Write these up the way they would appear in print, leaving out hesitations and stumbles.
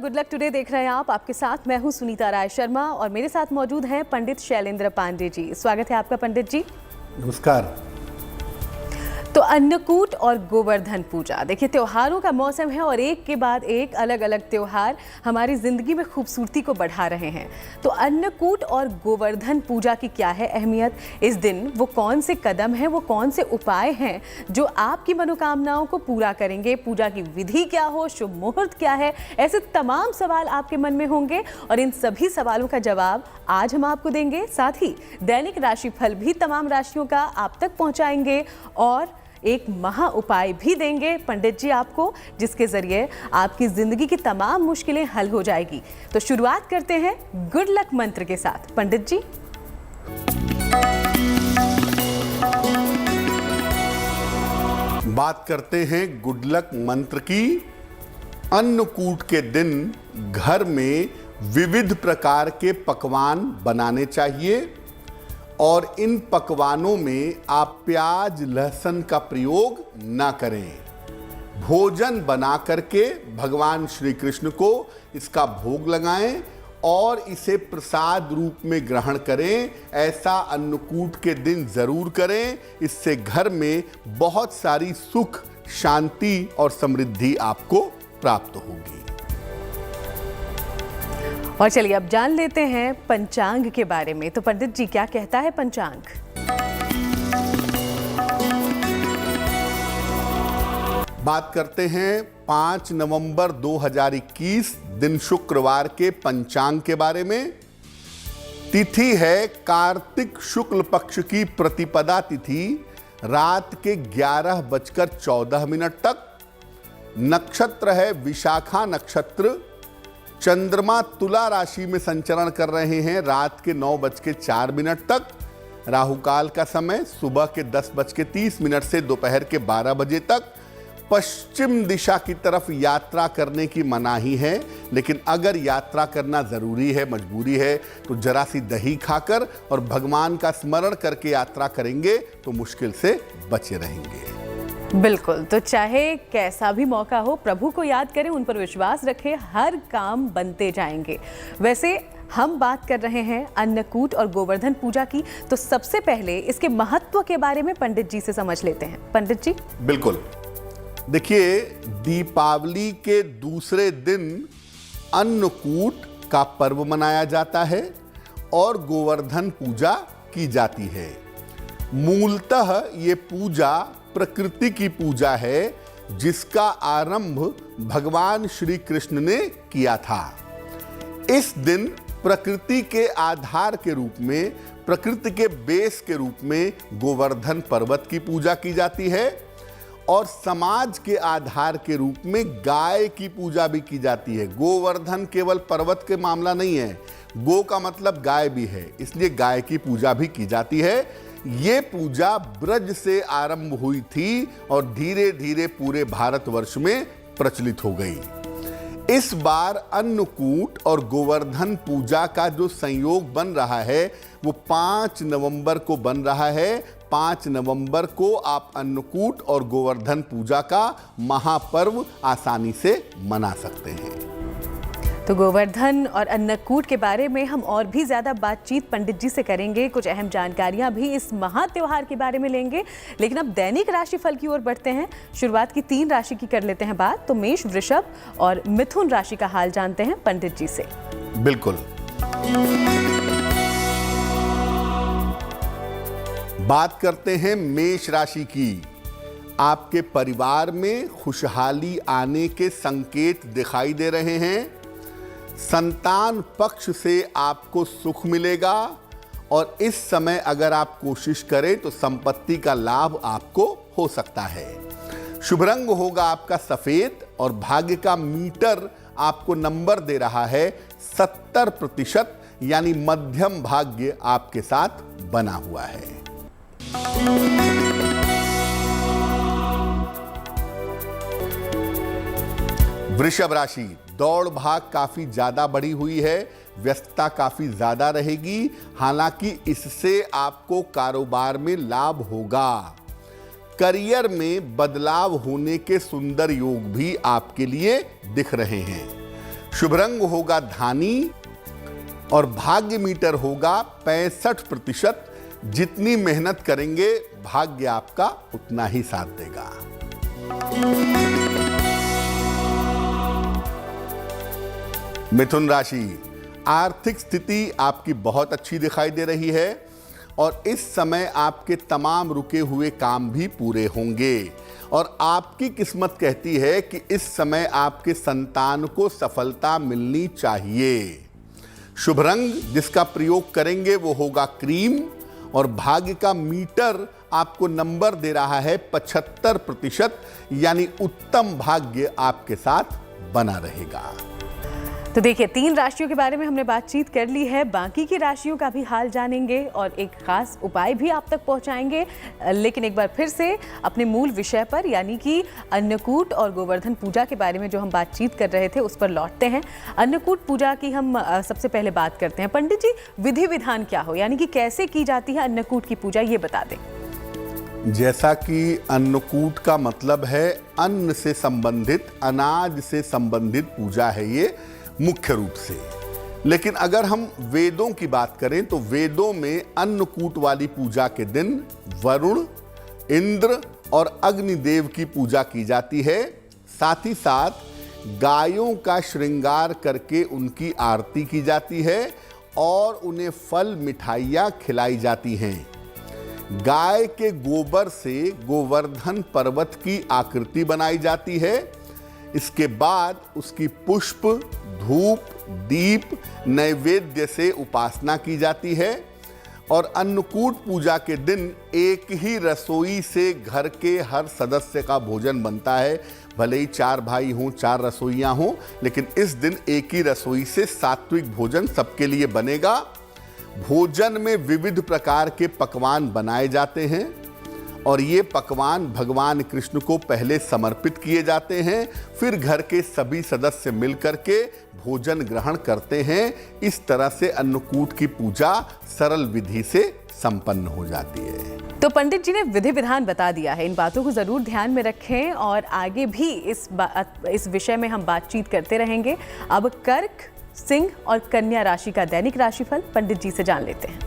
Good luck today देख रहे हैं आप। आपके साथ मैं हूं सुनीता राय शर्मा और मेरे साथ मौजूद हैं पंडित शैलेंद्र पांडे जी। स्वागत है आपका पंडित जी। नमस्कार। तो अन्नकूट और गोवर्धन पूजा, देखिए त्योहारों का मौसम है और एक के बाद एक अलग अलग त्योहार हमारी जिंदगी में खूबसूरती को बढ़ा रहे हैं। तो अन्नकूट और गोवर्धन पूजा की क्या है अहमियत, इस दिन वो कौन से कदम हैं, वो कौन से उपाय हैं जो आपकी मनोकामनाओं को पूरा करेंगे, पूजा की विधि क्या हो, शुभ मुहूर्त क्या है, ऐसे तमाम सवाल आपके मन में होंगे और इन सभी सवालों का जवाब आज हम आपको देंगे। साथ ही दैनिक राशिफल भी तमाम राशियों का आप तक पहुंचाएंगे और एक महा उपाय भी देंगे पंडित जी आपको, जिसके जरिए आपकी जिंदगी की तमाम मुश्किलें हल हो जाएगी। तो शुरुआत करते हैं गुड लक मंत्र के साथ। पंडित जी, बात करते हैं गुड लक मंत्र की। अन्नकूट के दिन घर में विविध प्रकार के पकवान बनाने चाहिए और इन पकवानों में आप प्याज लहसुन का प्रयोग ना करें। भोजन बना करके भगवान श्री कृष्ण को इसका भोग लगाएं और इसे प्रसाद रूप में ग्रहण करें। ऐसा अन्नकूट के दिन जरूर करें। इससे घर में बहुत सारी सुख, शांति और समृद्धि आपको प्राप्त होगी। और चलिए अब जान लेते हैं पंचांग के बारे में। तो पंडित जी, क्या कहता है पंचांग? बात करते हैं 5 नवंबर 2021 दिन शुक्रवार के पंचांग के बारे में। तिथि है कार्तिक शुक्ल पक्ष की प्रतिपदा तिथि, रात के 11:14 तक। नक्षत्र है विशाखा नक्षत्र। चंद्रमा तुला राशि में संचरण कर रहे हैं रात के 9:04 तक। राहुकाल का समय सुबह के 10:30 से दोपहर के 12 बजे तक। पश्चिम दिशा की तरफ यात्रा करने की मनाही है, लेकिन अगर यात्रा करना जरूरी है, मजबूरी है, तो जरा सी दही खाकर और भगवान का स्मरण करके यात्रा करेंगे तो मुश्किल से बचे रहेंगे। बिल्कुल, तो चाहे कैसा भी मौका हो, प्रभु को याद करें, उन पर विश्वास रखें, हर काम बनते जाएंगे। वैसे हम बात कर रहे हैं अन्नकूट और गोवर्धन पूजा की, तो सबसे पहले इसके महत्व के बारे में पंडित जी से समझ लेते हैं। पंडित जी, बिल्कुल। देखिए, दीपावली के दूसरे दिन अन्नकूट का पर्व मनाया जाता है और गोवर्धन पूजा की जाती है। मूलतः ये पूजा प्रकृति की पूजा है, जिसका आरंभ भगवान श्री कृष्ण ने किया था। इस दिन प्रकृति के आधार के रूप में, प्रकृति के बेस के रूप में गोवर्धन पर्वत की पूजा की जाती है और समाज के आधार के रूप में गाय की पूजा भी की जाती है। गोवर्धन केवल पर्वत के मामला नहीं है, गो का मतलब गाय भी है, इसलिए गाय की पूजा भी की जाती है। ये पूजा ब्रज से आरंभ हुई थी और धीरे धीरे पूरे भारतवर्ष में प्रचलित हो गई। इस बार अन्नकूट और गोवर्धन पूजा का जो संयोग बन रहा है वो 5 नवंबर को बन रहा है। 5 नवंबर को आप अन्नकूट और गोवर्धन पूजा का महापर्व आसानी से मना सकते हैं। तो गोवर्धन और अन्नकूट के बारे में हम और भी ज़्यादा बातचीत पंडित जी से करेंगे, कुछ अहम जानकारियां भी इस महा त्योहार के बारे में लेंगे। लेकिन अब दैनिक राशिफल की ओर बढ़ते हैं। शुरुआत की 3 राशि की कर लेते हैं बात। तो मेष, वृषभ और मिथुन राशि का हाल जानते हैं पंडित जी से। बिल्कुल। बात करते हैं मेष राशि की। आपके परिवार में खुशहाली आने के संकेत दिखाई दे रहे हैं। संतान पक्ष से आपको सुख मिलेगा और इस समय अगर आप कोशिश करें तो संपत्ति का लाभ आपको हो सकता है। शुभ रंग होगा आपका सफेद और भाग्य का मीटर आपको नंबर दे रहा है 70%, यानी मध्यम भाग्य आपके साथ बना हुआ है। वृषभ राशि, दौड़ भाग काफी ज्यादा बढ़ी हुई है, व्यस्तता काफी ज्यादा रहेगी। हालांकि इससे आपको कारोबार में लाभ होगा। करियर में बदलाव होने के सुंदर योग भी आपके लिए दिख रहे हैं। शुभ रंग होगा धानी और भाग्य मीटर होगा 65%। जितनी मेहनत करेंगे भाग्य आपका उतना ही साथ देगा। मिथुन राशि, आर्थिक स्थिति आपकी बहुत अच्छी दिखाई दे रही है और इस समय आपके तमाम रुके हुए काम भी पूरे होंगे और आपकी किस्मत कहती है कि इस समय आपके संतान को सफलता मिलनी चाहिए। शुभ रंग जिसका प्रयोग करेंगे वो होगा क्रीम और भाग्य का मीटर आपको नंबर दे रहा है 75%, यानी उत्तम भाग्य आपके साथ बना रहेगा। तो देखिए 3 राशियों के बारे में हमने बातचीत कर ली है, बाकी की राशियों का भी हाल जानेंगे और एक खास उपाय भी आप तक पहुंचाएंगे। लेकिन एक बार फिर से अपने मूल विषय पर यानी कि अन्नकूट और गोवर्धन पूजा के बारे में जो हम बातचीत कर रहे थे उस पर लौटते हैं। अन्नकूट पूजा की हम सबसे पहले बात करते हैं। पंडित जी, विधि विधान क्या हो, यानी कि कैसे की जाती है अन्नकूट की पूजा, ये बता दें। जैसा कि अन्नकूट का मतलब है अन्न से संबंधित, अनाज से संबंधित पूजा है ये मुख्य रूप से। लेकिन अगर हम वेदों की बात करें तो वेदों में अन्नकूट वाली पूजा के दिन वरुण, इंद्र और अग्निदेव की पूजा की जाती है। साथ ही साथ गायों का श्रृंगार करके उनकी आरती की जाती है और उन्हें फल मिठाइयाँ खिलाई जाती हैं। गाय के गोबर से गोवर्धन पर्वत की आकृति बनाई जाती है। इसके बाद उसकी पुष्प, धूप, दीप, नैवेद्य से उपासना की जाती है और अन्नकूट पूजा के दिन एक ही रसोई से घर के हर सदस्य का भोजन बनता है। भले ही 4 भाई हों, 4 रसोइयाँ हों, लेकिन इस दिन एक ही रसोई से सात्विक भोजन सबके लिए बनेगा। भोजन में विविध प्रकार के पकवान बनाए जाते हैं और ये पकवान भगवान कृष्ण को पहले समर्पित किए जाते हैं, फिर घर के सभी सदस्य मिलकर के भोजन ग्रहण करते हैं। इस तरह से अन्नकूट की पूजा सरल विधि से संपन्न हो जाती है। तो पंडित जी ने विधि विधान बता दिया है, इन बातों को जरूर ध्यान में रखें और आगे भी इस विषय में हम बातचीत करते रहेंगे। अब कर्क, सिंह और कन्या राशि का दैनिक राशिफल पंडित जी से जान लेते हैं।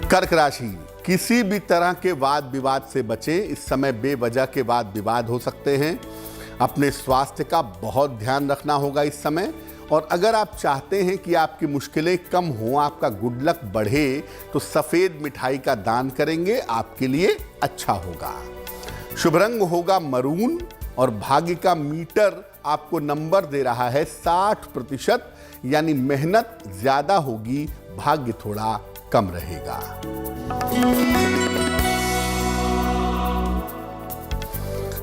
कर्क राशि, किसी भी तरह के वाद विवाद से बचें। इस समय बेवजह के वाद विवाद हो सकते हैं। अपने स्वास्थ्य का बहुत ध्यान रखना होगा इस समय और अगर आप चाहते हैं कि आपकी मुश्किलें कम हों, आपका गुड लक बढ़े, तो सफ़ेद मिठाई का दान करेंगे, आपके लिए अच्छा होगा। शुभ रंग होगा मरून और भाग्य का मीटर आपको नंबर दे रहा है 60%, यानी मेहनत ज़्यादा होगी, भाग्य थोड़ा कम रहेगा।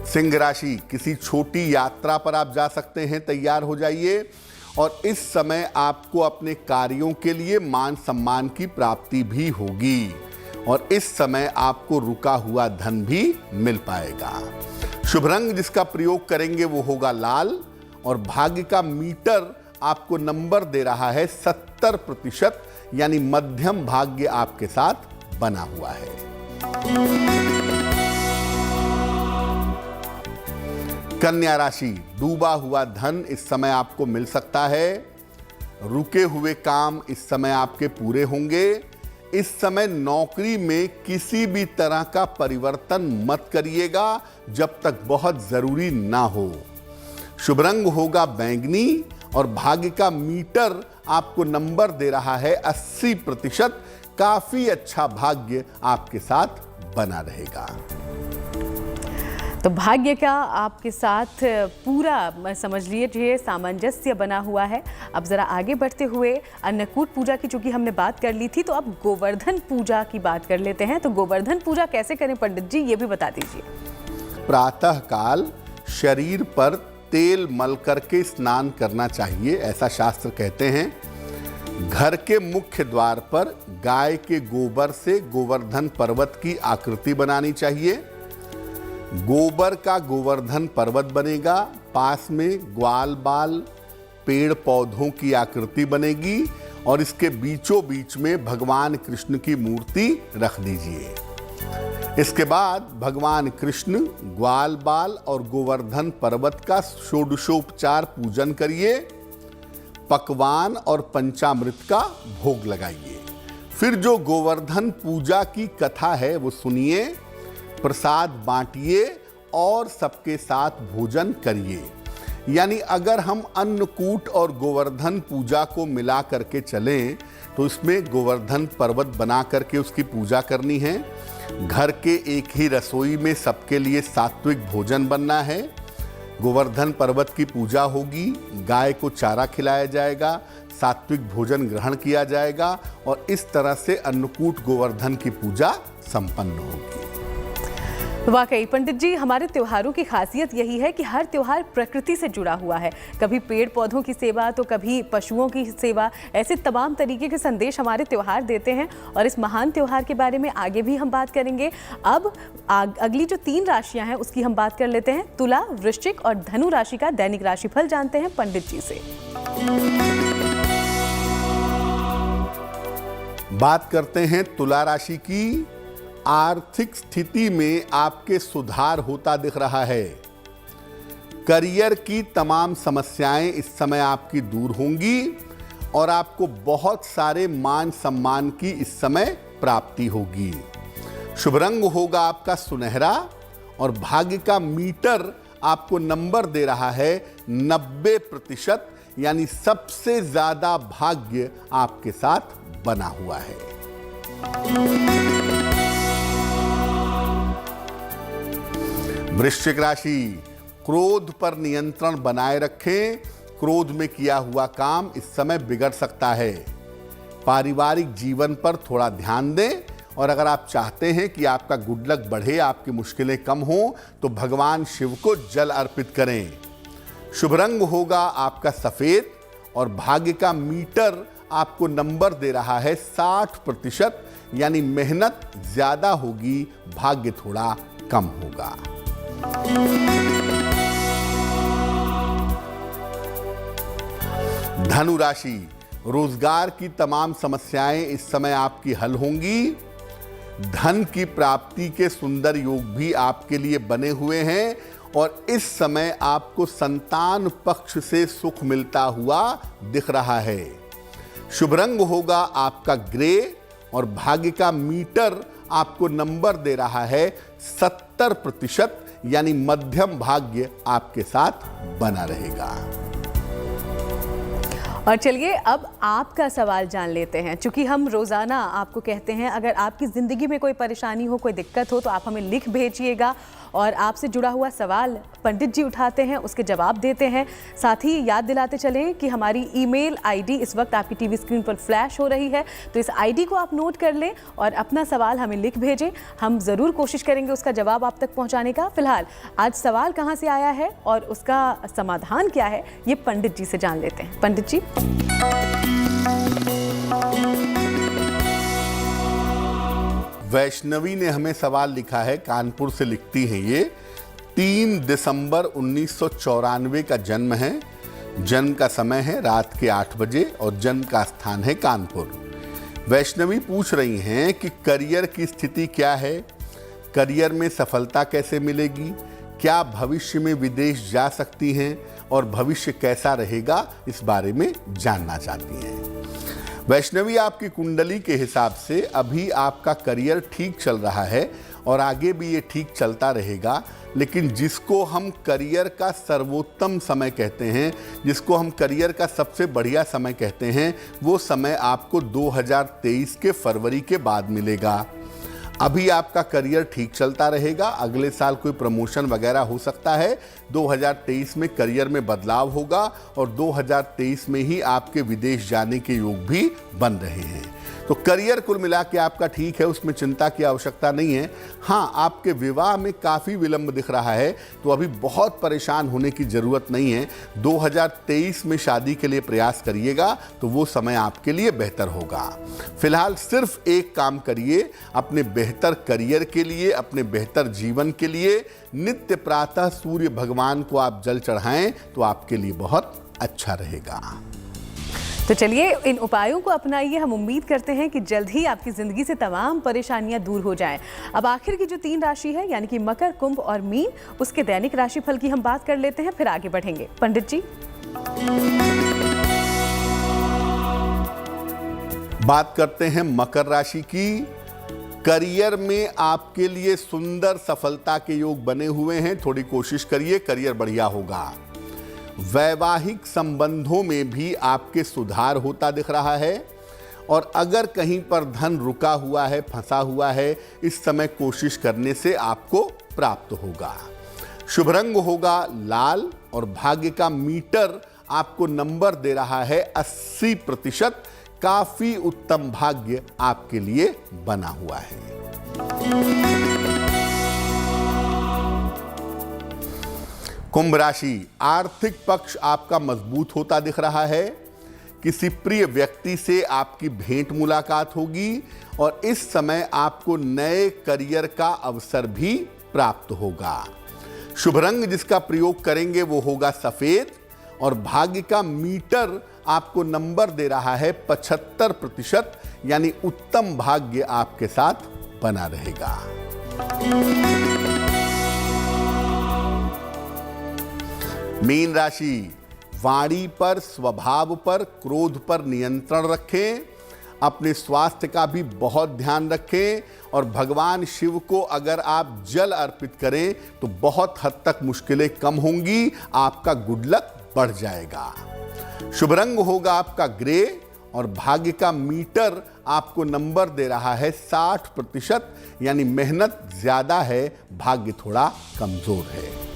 सिंह राशि, किसी छोटी यात्रा पर आप जा सकते हैं, तैयार हो जाइए और इस समय आपको अपने कार्यों के लिए मान सम्मान की प्राप्ति भी होगी और इस समय आपको रुका हुआ धन भी मिल पाएगा। शुभ रंग जिसका प्रयोग करेंगे वो होगा लाल और भाग्य का मीटर आपको नंबर दे रहा है 70%, यानी मध्यम भाग्य आपके साथ बना हुआ है। कन्या राशि, डूबा हुआ धन इस समय आपको मिल सकता है। रुके हुए काम इस समय आपके पूरे होंगे। इस समय नौकरी में किसी भी तरह का परिवर्तन मत करिएगा जब तक बहुत जरूरी ना हो। शुभ रंग होगा बैंगनी और भाग्य का मीटर आपको नंबर दे रहा है 80%, काफी अच्छा भाग्य आपके साथ बना रहेगा। तो भाग्य का आपके साथ पूरा समझ लीजिए सामंजस्य बना हुआ है। अब जरा आगे बढ़ते हुए अन्नकूट पूजा की चूंकि हमने बात कर ली थी, तो अब गोवर्धन पूजा की बात कर लेते हैं। तो गोवर्धन पूजा कैसे करें पंडित जी, ये भी बता दीजिए। प्रातः काल शरीर पर तेल मल करके स्नान करना चाहिए, ऐसा शास्त्र कहते हैं। घर के मुख्य द्वार पर गाय के गोबर से गोवर्धन पर्वत की आकृति बनानी चाहिए। गोबर का गोवर्धन पर्वत बनेगा, पास में ग्वाल बाल पेड़ पौधों की आकृति बनेगी और इसके बीचों बीच में भगवान कृष्ण की मूर्ति रख दीजिए। इसके बाद भगवान कृष्ण ग्वाल बाल और गोवर्धन पर्वत का षोडशोपचार पूजन करिए, पकवान और पंचामृत का भोग लगाइए। फिर जो गोवर्धन पूजा की कथा है वो सुनिए, प्रसाद बांटिए और सबके साथ भोजन करिए। यानी अगर हम अन्नकूट और गोवर्धन पूजा को मिला करके चलें तो इसमें गोवर्धन पर्वत बना करके उसकी पूजा करनी है, घर के एक ही रसोई में सबके लिए सात्विक भोजन बनना है, गोवर्धन पर्वत की पूजा होगी, गाय को चारा खिलाया जाएगा, सात्विक भोजन ग्रहण किया जाएगा और इस तरह से अन्नकूट गोवर्धन की पूजा संपन्न होगी। वाकई पंडित जी, हमारे त्योहारों की खासियत यही है कि हर त्योहार प्रकृति से जुड़ा हुआ है। कभी पेड़ पौधों की सेवा तो कभी पशुओं की सेवा, ऐसे तमाम तरीके के संदेश हमारे त्योहार देते हैं और इस महान त्योहार के बारे में आगे भी हम बात करेंगे। अब अगली जो 3 राशियां हैं उसकी हम बात कर लेते हैं। तुला, वृश्चिक और धनु राशि का दैनिक राशिफल जानते हैं पंडित जी से। बात करते हैं तुला राशि की। आर्थिक स्थिति में आपके सुधार होता दिख रहा है। करियर की तमाम समस्याएं इस समय आपकी दूर होंगी और आपको बहुत सारे मान सम्मान की इस समय प्राप्ति होगी। शुभ रंग होगा आपका सुनहरा और भाग्य का मीटर आपको नंबर दे रहा है 90%, यानी सबसे ज्यादा भाग्य आपके साथ बना हुआ है। वृश्चिक राशि, क्रोध पर नियंत्रण बनाए रखें। क्रोध में किया हुआ काम इस समय बिगड़ सकता है। पारिवारिक जीवन पर थोड़ा ध्यान दें और अगर आप चाहते हैं कि आपका गुड लक बढ़े, आपकी मुश्किलें कम हो, तो भगवान शिव को जल अर्पित करें। शुभ रंग होगा आपका सफेद और भाग्य का मीटर आपको नंबर दे रहा है 60%, यानी मेहनत ज्यादा होगी, भाग्य थोड़ा कम होगा। धनु राशि, रोजगार की तमाम समस्याएं इस समय आपकी हल होंगी। धन की प्राप्ति के सुंदर योग भी आपके लिए बने हुए हैं और इस समय आपको संतान पक्ष से सुख मिलता हुआ दिख रहा है। शुभ रंग होगा आपका ग्रे और भाग्य का मीटर आपको नंबर दे रहा है 70%, यानी मध्यम भाग्य आपके साथ बना रहेगा। और चलिए अब आपका सवाल जान लेते हैं। चूंकि हम रोज़ाना आपको कहते हैं अगर आपकी ज़िंदगी में कोई परेशानी हो, कोई दिक्कत हो तो आप हमें लिख भेजिएगा और आपसे जुड़ा हुआ सवाल पंडित जी उठाते हैं, उसके जवाब देते हैं। साथ ही याद दिलाते चलें कि हमारी ईमेल आईडी इस वक्त आपकी टीवी स्क्रीन पर फ्लैश हो रही है, तो इस आईडी को आप नोट कर लें और अपना सवाल हमें लिख भेजें। हम ज़रूर कोशिश करेंगे उसका जवाब आप तक पहुंचाने का। फिलहाल आज सवाल कहां से आया है और उसका समाधान क्या है, ये पंडित जी से जान लेते हैं। पंडित जी, वैष्णवी ने हमें सवाल लिखा है, कानपुर से लिखती हैं ये। 3 दिसंबर 1994 का जन्म है। जन्म का समय है रात के 8 बजे और जन्म का स्थान है कानपुर। वैष्णवी पूछ रही हैं कि करियर की स्थिति क्या है, करियर में सफलता कैसे मिलेगी, क्या भविष्य में विदेश जा सकती हैं और भविष्य कैसा रहेगा, इस बारे में जानना चाहती हैं। वैष्णवी, आपकी कुंडली के हिसाब से अभी आपका करियर ठीक चल रहा है और आगे भी ये ठीक चलता रहेगा, लेकिन जिसको हम करियर का सर्वोत्तम समय कहते हैं, जिसको हम करियर का सबसे बढ़िया समय कहते हैं, वो समय आपको 2023 के फरवरी के बाद मिलेगा। अभी आपका करियर ठीक चलता रहेगा, अगले साल कोई प्रमोशन वगैरह हो सकता है। 2023 में करियर में बदलाव होगा और 2023 में ही आपके विदेश जाने के योग भी बन रहे हैं। तो करियर कुल मिला के आपका ठीक है, उसमें चिंता की आवश्यकता नहीं है। हाँ, आपके विवाह में काफ़ी विलंब दिख रहा है, तो अभी बहुत परेशान होने की ज़रूरत नहीं है। 2023 में शादी के लिए प्रयास करिएगा तो वो समय आपके लिए बेहतर होगा। फिलहाल सिर्फ एक काम करिए, अपने बेहतर करियर के लिए, अपने बेहतर जीवन के लिए नित्य प्रातः सूर्य भगवान को आप जल चढ़ाएं तो आपके लिए बहुत अच्छा रहेगा। तो चलिए इन उपायों को अपनाइए। हम उम्मीद करते हैं कि जल्द ही आपकी जिंदगी से तमाम परेशानियां दूर हो जाएं। अब आखिर की जो 3 राशि है यानी कि मकर, कुंभ और मीन, उसके दैनिक राशिफल की हम बात कर लेते हैं, फिर आगे बढ़ेंगे। पंडित जी, बात करते हैं मकर राशि की। करियर में आपके लिए सुंदर सफलता के योग बने हुए हैं। थोड़ी कोशिश करिए, करियर बढ़िया होगा। वैवाहिक संबंधों में भी आपके सुधार होता दिख रहा है और अगर कहीं पर धन रुका हुआ है, फंसा हुआ है, इस समय कोशिश करने से आपको प्राप्त होगा। शुभ रंग होगा लाल और भाग्य का मीटर आपको नंबर दे रहा है 80%। काफी उत्तम भाग्य आपके लिए बना हुआ है। कुंभ राशि, आर्थिक पक्ष आपका मजबूत होता दिख रहा है। किसी प्रिय व्यक्ति से आपकी भेंट मुलाकात होगी और इस समय आपको नए करियर का अवसर भी प्राप्त होगा। शुभ रंग जिसका प्रयोग करेंगे वो होगा सफेद और भाग्य का मीटर आपको नंबर दे रहा है 75%, यानी उत्तम भाग्य आपके साथ बना रहेगा। मीन राशि, वाणी पर, स्वभाव पर, क्रोध पर नियंत्रण रखें। अपने स्वास्थ्य का भी बहुत ध्यान रखें और भगवान शिव को अगर आप जल अर्पित करें तो बहुत हद तक मुश्किलें कम होंगी, आपका गुड लक बढ़ जाएगा। शुभ रंग होगा आपका ग्रे और भाग्य का मीटर आपको नंबर दे रहा है 60%, यानी मेहनत ज्यादा है, भाग्य थोड़ा कमजोर है।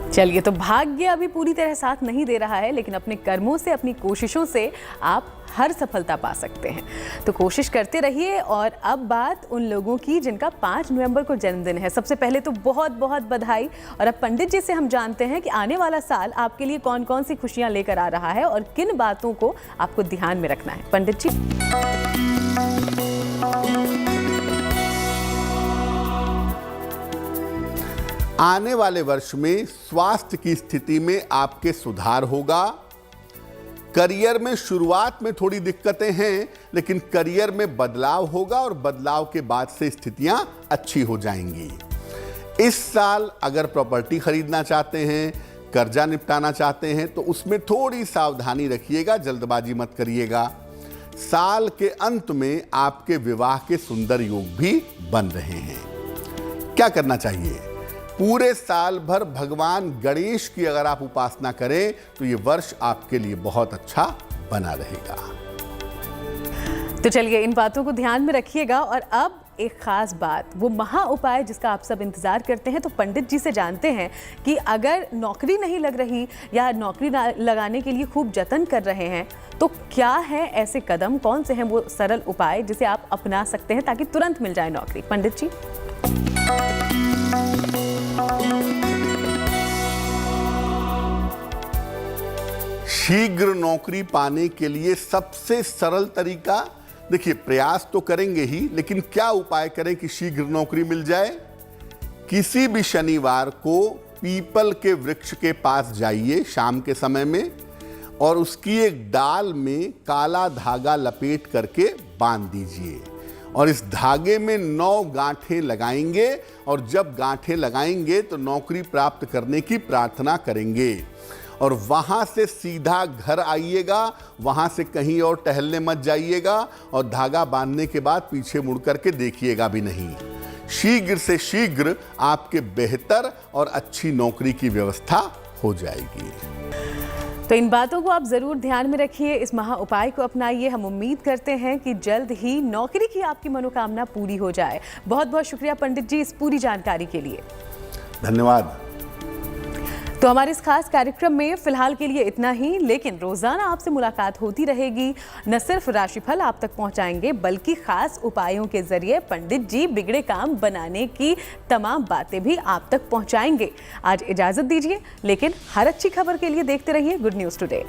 चलिए, तो भाग्य अभी पूरी तरह साथ नहीं दे रहा है, लेकिन अपने कर्मों से, अपनी कोशिशों से आप हर सफलता पा सकते हैं। तो कोशिश करते रहिए। और अब बात उन लोगों की जिनका 5 नवंबर को जन्मदिन है। सबसे पहले तो बहुत बहुत बधाई। और अब पंडित जी से हम जानते हैं कि आने वाला साल आपके लिए कौन कौन सी खुशियां लेकर आ रहा है और किन बातों को आपको ध्यान में रखना है। पंडित जी, आने वाले वर्ष में स्वास्थ्य की स्थिति में आपके सुधार होगा। करियर में शुरुआत में थोड़ी दिक्कतें हैं, लेकिन करियर में बदलाव होगा और बदलाव के बाद से स्थितियां अच्छी हो जाएंगी। इस साल अगर प्रॉपर्टी खरीदना चाहते हैं, कर्जा निपटाना चाहते हैं, तो उसमें थोड़ी सावधानी रखिएगा, जल्दबाजी मत करिएगा। साल के अंत में आपके विवाह के सुंदर योग भी बन रहे हैं। क्या करना चाहिए? पूरे साल भर भगवान गणेश की अगर आप उपासना करें तो ये वर्ष आपके लिए बहुत अच्छा बना रहेगा। तो चलिए, इन बातों को ध्यान में रखिएगा। और अब एक खास बात, वो महा उपाय जिसका आप सब इंतजार करते हैं। तो पंडित जी से जानते हैं कि अगर नौकरी नहीं लग रही या नौकरी लगाने के लिए खूब जतन कर रहे हैं, तो क्या है ऐसे कदम, कौन से हैं वो सरल उपाय जिसे आप अपना सकते हैं ताकि तुरंत मिल जाए नौकरी। पंडित जी, शीघ्र नौकरी पाने के लिए सबसे सरल तरीका, देखिए प्रयास तो करेंगे ही, लेकिन क्या उपाय करें कि शीघ्र नौकरी मिल जाए? किसी भी शनिवार को पीपल के वृक्ष के पास जाइए शाम के समय में और उसकी एक डाल में काला धागा लपेट करके बांध दीजिए और इस धागे में 9 गांठें लगाएंगे और जब गांठें लगाएंगे तो नौकरी प्राप्त करने की प्रार्थना करेंगे और वहां से सीधा घर आइएगा, वहां से कहीं और टहलने मत जाइएगा और धागा बांधने के बाद पीछे मुड़ करके देखिएगा भी नहीं। शीघ्र से शीघ्र आपके बेहतर और अच्छी नौकरी की व्यवस्था हो जाएगी। तो इन बातों को आप जरूर ध्यान में रखिए, इस महा उपाय को अपनाइए। हम उम्मीद करते हैं कि जल्द ही नौकरी की आपकी मनोकामना पूरी हो जाए। बहुत बहुत शुक्रिया पंडित जी इस पूरी जानकारी के लिए। धन्यवाद। तो हमारे इस खास कार्यक्रम में फिलहाल के लिए इतना ही, लेकिन रोजाना आपसे मुलाकात होती रहेगी। न सिर्फ राशिफल आप तक पहुंचाएंगे, बल्कि खास उपायों के जरिए पंडित जी बिगड़े काम बनाने की तमाम बातें भी आप तक पहुंचाएंगे। आज इजाजत दीजिए, लेकिन हर अच्छी खबर के लिए देखते रहिए गुड न्यूज़ टुडे।